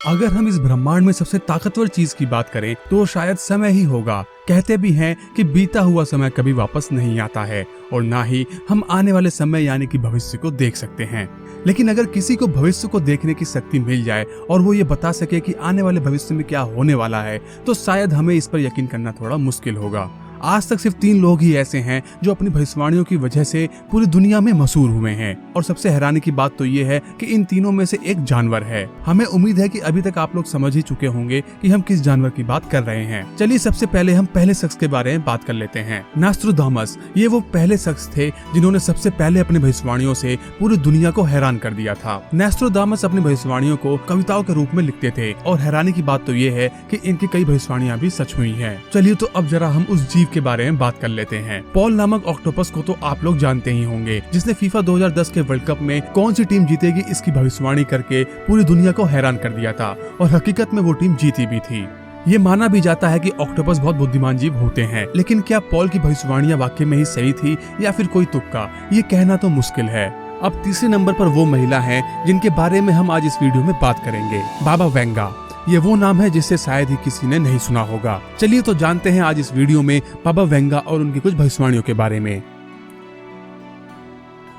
अगर हम इस ब्रह्मांड में सबसे ताकतवर चीज की बात करें तो शायद समय ही होगा। कहते भी हैं कि बीता हुआ समय कभी वापस नहीं आता है और ना ही हम आने वाले समय यानी कि भविष्य को देख सकते हैं। लेकिन अगर किसी को भविष्य को देखने की शक्ति मिल जाए और वो ये बता सके कि आने वाले भविष्य में क्या होने वाला है, तो शायद हमें इस पर यकीन करना थोड़ा मुश्किल होगा। आज तक सिर्फ 3 लोग ही ऐसे हैं जो अपनी भविष्यवाणियों की वजह से पूरी दुनिया में मशहूर हुए हैं और सबसे हैरानी की बात तो ये है कि इन तीनों में से एक जानवर है। हमें उम्मीद है कि अभी तक आप लोग समझ ही चुके होंगे कि हम किस जानवर की बात कर रहे हैं। चलिए सबसे पहले हम पहले शख्स के बारे में बात कर लेते हैं, नॉस्ट्राडामस। ये वो पहले शख्स थे जिन्होंने सबसे पहले अपनी भविष्यवाणियों से पूरी दुनिया को हैरान कर दिया था। नॉस्ट्राडामस अपनी भविष्यवाणियों को कविताओं के रूप में लिखते थे और हैरानी की बात तो ये है कि इनकी कई भविष्यवाणियां भी सच हुई हैं। चलिए तो अब जरा हम उस जीव के बारे में बात कर लेते हैं। पॉल नामक ऑक्टोपस को तो आप लोग जानते ही होंगे, जिसने फीफा 2010 के वर्ल्ड कप में कौन सी टीम जीतेगी इसकी भविष्यवाणी करके पूरी दुनिया को हैरान कर दिया था और हकीकत में वो टीम जीती भी थी। ये माना भी जाता है कि ऑक्टोपस बहुत बुद्धिमान जीव होते हैं, लेकिन क्या पॉल की भविष्यवाणियां वाकई में ही सही थी या फिर कोई तुक्का, ये कहना तो मुश्किल है। अब तीसरे नंबर पर वो महिला है जिनके बारे में हम आज इस वीडियो में बात करेंगे, बाबा वेंगा। ये वो नाम है जिसे शायद ही किसी ने नहीं सुना होगा। चलिए तो जानते हैं आज इस वीडियो में बाबा वेंगा और उनकी कुछ भविष्यवाणियों के बारे में।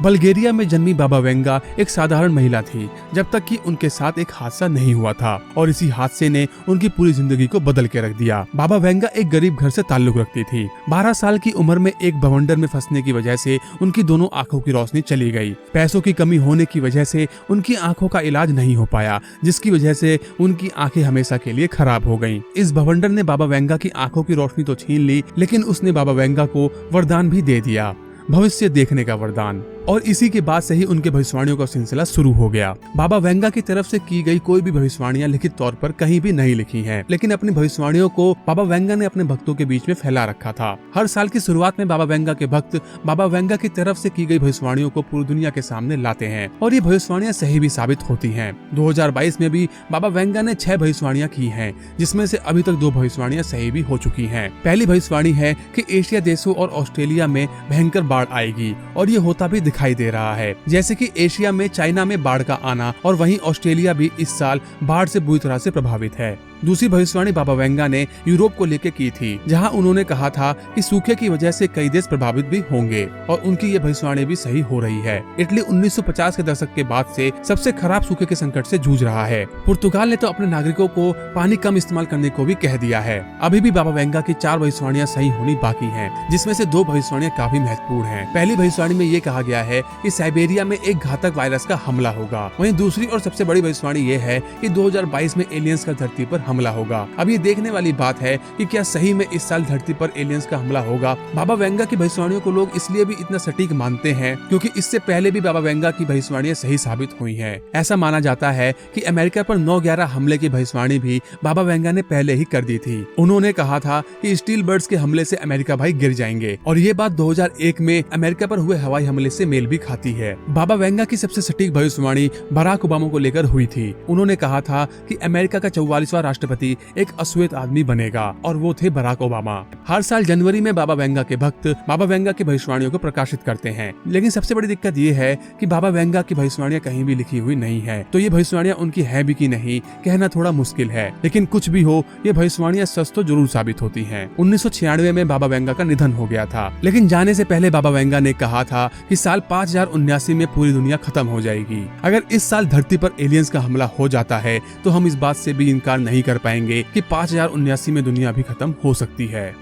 बल्गेरिया में जन्मी बाबा वेंगा एक साधारण महिला थी जब तक कि उनके साथ एक हादसा नहीं हुआ था और इसी हादसे ने उनकी पूरी जिंदगी को बदल के रख दिया। बाबा वेंगा एक गरीब घर से ताल्लुक रखती थी। 12 साल की उम्र में एक बवंडर में फंसने की वजह से उनकी दोनों आंखों की रोशनी चली गई। पैसों की कमी होने की वजह से उनकी आंखों का इलाज नहीं हो पाया, जिसकी वजह से उनकी आंखें हमेशा के लिए खराब हो गयी। इस बवंडर ने बाबा वेंगा की आंखों की रोशनी तो छीन ली, लेकिन उसने बाबा वेंगा को वरदान भी दे दिया, भविष्य देखने का वरदान। और इसी के बाद से ही उनके भविष्यवाणियों का सिलसिला शुरू हो गया। बाबा वेंगा की तरफ से की गई कोई भी भविष्यवाणियां लिखित तौर पर कहीं भी नहीं लिखी हैं, लेकिन अपनी भविष्यवाणियों को बाबा वेंगा ने अपने भक्तों के बीच में फैला रखा था। हर साल की शुरुआत में बाबा वेंगा के भक्त बाबा वेंगा की तरफ से की गई भविष्यवाणियों को पूरी दुनिया के सामने लाते हैं और ये भविष्यवाणियां सही भी साबित होती हैं। 2022 में भी बाबा वेंगा ने 6 भविष्यवाणियां की हैं, जिसमें से अभी तक 2 भविष्यवाणियां सही भी हो चुकी हैं। पहली भविष्यवाणी है कि एशिया देशों और ऑस्ट्रेलिया में भयंकर बाढ़ आएगी और ये होता भी दिखाई दे रहा है, जैसे कि एशिया में चाइना में बाढ़ का आना और वहीं ऑस्ट्रेलिया भी इस साल बाढ़ से बुरी तरह से प्रभावित है। दूसरी भविष्यवाणी बाबा वेंगा ने यूरोप को लेकर की थी, जहां उन्होंने कहा था कि सूखे की वजह से कई देश प्रभावित भी होंगे और उनकी ये भविष्यवाणी भी सही हो रही है। इटली 1950 के दशक के बाद से सबसे खराब सूखे के संकट से जूझ रहा है। पुर्तगाल ने तो अपने नागरिकों को पानी कम इस्तेमाल करने को भी कह दिया है। अभी भी बाबा वेंगा की 4 भविष्यवाणियां सही होनी बाकी है, जिसमें से 2 भविष्यवाणियां काफी महत्वपूर्ण है। पहली भविष्यवाणी में ये कहा गया है कि साइबेरिया में एक घातक वायरस का हमला होगा। वहीं दूसरी और सबसे बड़ी भविष्यवाणी ये है कि 2022 में एलियंस का धरती पर हमला होगा। अब ये देखने वाली बात है कि क्या सही में इस साल धरती पर एलियंस का हमला होगा। बाबा वेंगा की भविष्यवाणियों को लोग इसलिए भी इतना सटीक मानते हैं क्योंकि इससे पहले भी बाबा वेंगा की भविष्यवाणियां सही साबित हुई हैं। ऐसा माना जाता है कि अमेरिका पर 9/11 हमले की भविष्यवाणी भी बाबा वेंगा ने पहले ही कर दी थी। उन्होंने कहा था कि स्टील बर्ड्स के हमले से अमेरिका भाई गिर जाएंगे और ये बात 2001 में अमेरिका पर हुए हवाई हमले से मेल भी खाती है। बाबा वेंगा की सबसे सटीक भविष्यवाणी बराक ओबामा को लेकर हुई थी। उन्होंने कहा था कि अमेरिका का 44वां राष्ट्रपति एक अश्वेत आदमी बनेगा और वो थे बराक ओबामा। हर साल जनवरी में बाबा वेंगा के भक्त बाबा वेंगा की भविष्यवाणियों को प्रकाशित करते हैं, लेकिन सबसे बड़ी दिक्कत ये है कि बाबा वेंगा की भविष्यवाणियां कहीं भी लिखी हुई नहीं है, तो ये भविष्यवाणियां उनकी है भी कि नहीं कहना थोड़ा मुश्किल है। लेकिन कुछ भी हो, ये भविष्यवाणियां सच तो जरूर साबित होती हैं। 1996 में बाबा वेंगा का निधन हो गया था, लेकिन जाने से पहले बाबा वेंगा ने कहा था कि साल 5079 में पूरी दुनिया खत्म हो जाएगी। अगर इस साल धरती पर एलियंस का हमला हो जाता है तो हम इस बात से भी इनकार नहीं कर पाएंगे कि 5079 में दुनिया भी खत्म हो सकती है।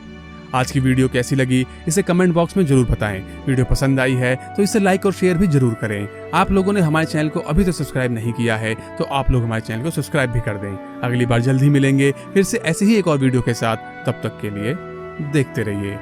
आज की वीडियो कैसी लगी इसे कमेंट बॉक्स में जरूर बताएं। वीडियो पसंद आई है तो इसे लाइक और शेयर भी जरूर करें। आप लोगों ने हमारे चैनल को अभी तक सब्सक्राइब नहीं किया है तो आप लोग हमारे चैनल को सब्सक्राइब भी कर दें। अगली बार जल्द ही मिलेंगे फिर से ऐसे ही एक और वीडियो के साथ। तब तक के लिए देखते रहिए।